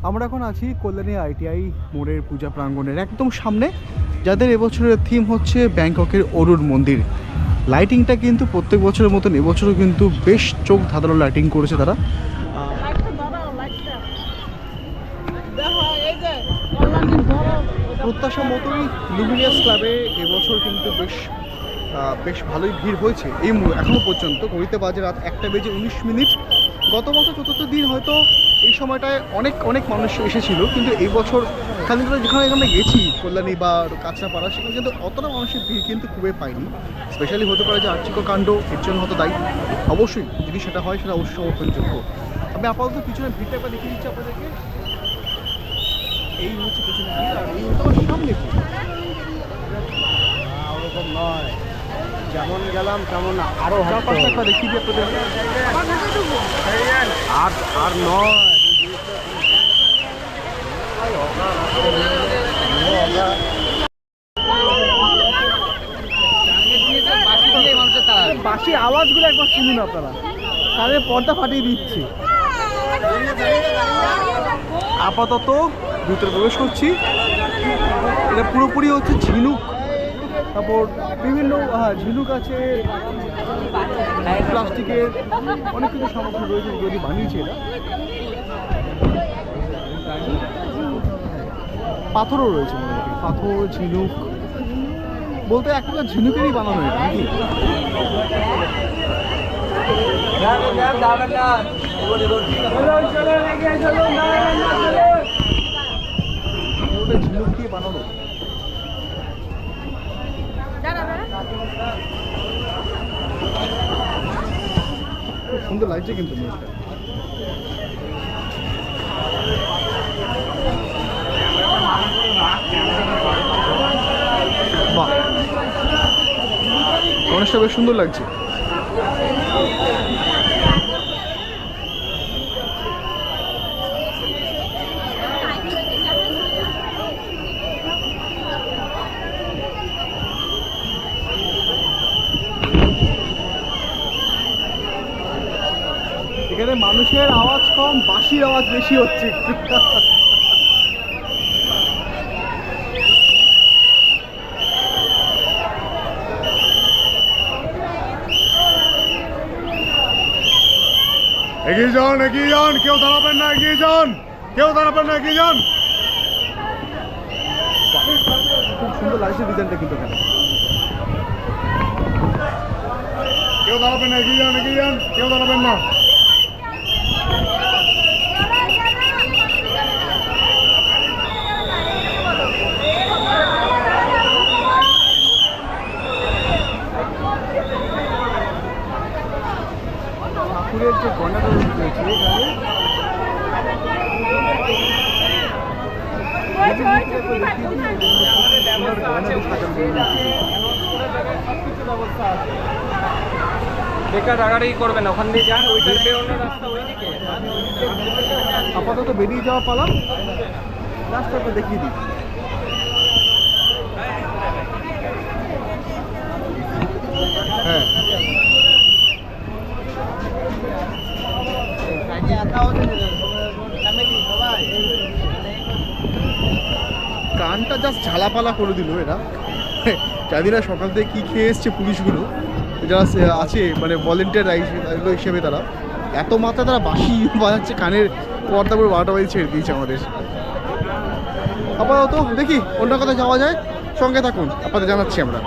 আমরা এখন আছি কল্যাণী আইটিআই মোড়ের পূজা প্রাঙ্গণের একদম সামনে, যাদের এবছরের থিম হচ্ছে ব্যাংককের অরুণ মন্দির। লাইটিংটা কিন্তু প্রত্যেক বছরের মতন এবছরও কিন্তু বেশ চোখ ধাঁধানো লাইটিং করেছে তারা। প্রত্যাশা মতোই লুমিনিয়াস ক্লাবে এবছর কিন্তু বেশ ভালোই ভিড় হয়েছে। এখনও পর্যন্ত ঘড়িতে বাজে রাত 1:19। গত বছর চতুর্থ দিন হয়তো এই সময়টায় অনেক মানুষ এসেছিল, কিন্তু এই বছর খালি যেখানে গেছি কল্যাণী বা কাঁচরাপাড়া, সেখানে কিন্তু অতটা মানুষের ভিড় কিন্তু খুবই পাইনি। স্পেশালি হতে পারে যে আর্থিক কাণ্ড এর জন্য হয়তো দায়ী। অবশ্যই যদি সেটা হয় সেটা অবশ্যই সমর্থনযোগ্য। আমি আপাতত পিছনে ভিড়টা একবার দেখিয়ে দিচ্ছি আপনাদেরকে। এই হচ্ছে পিছনে ভিড়, আর এই হচ্ছে আমার সামনে ভিড়। ওরকম নয়, যেমন গেলাম তেমন আরো চারপাশটা একবার দেখিয়ে দিই আপনাদের। আর নয়, বাঁশি আওয়াজগুলো একবার শুনুন আপনারা, কানে পর্দা ফাটিয়ে দিচ্ছে। আপাতত ভিতরে প্রবেশ করছি। এটা পুরোপুরি হচ্ছে ঝিনুক, তারপর বিভিন্ন ঝিনুক আছে, প্লাস্টিকের অনেক কিছু সামগ্রী রয়েছে যদি বানিয়েছে এরা। পাথরও রয়েছে, পাথর ঝিনুক বলতে একটা ঝিনুকেরই বানানো এটা নাকি? ঝিনুক দিয়ে বানানো। খুব সুন্দর লাগছে কিন্তু জিনিসটা। বাহ, গণেশটা বেশ সুন্দর লাগছে। এখানে মানুষের আওয়াজ কম, বাঁশির আওয়াজ বেশি হচ্ছে। এগিয়ে যান, কেউ দাঁড়াবেন না, এগিয়ে যান। খুব সুন্দর লাগছে ডিজাইনটা কিন্তু এখানে। কেউ দাঁড়াবেন না, এগিয়ে যান, কেউ দাঁড়াবেন না। ঠাকুরের যে গয়নাটা রয়েছে এখানে, বেকার রাগারাগি করবেন, ওখান দিয়ে যান, ওই সাইডে অন্য রাস্তা ওইদিকে। আপাতত বেরিয়ে যাওয়া পালাম, রাস্তাটা দেখিয়ে দিই। হ্যাঁ, কানটা জাস্ট ঝালাপালা করে দিল এরা। জানি না সকাল থেকে কী খেয়ে এসছে পুলিশগুলো যারা আছে, মানে ভলেন্টিয়ার হিসেবে তারা এত মাত্রায় তারা বাঁশি বাজাচ্ছে, কানের পর্দা করে 12টা বাজে ছেড়ে দিয়েছে আমাদের। আপাতত দেখি অন্য কোথাও যাওয়া যায়, সঙ্গে থাকুন, আপনাদের জানাচ্ছি আমরা।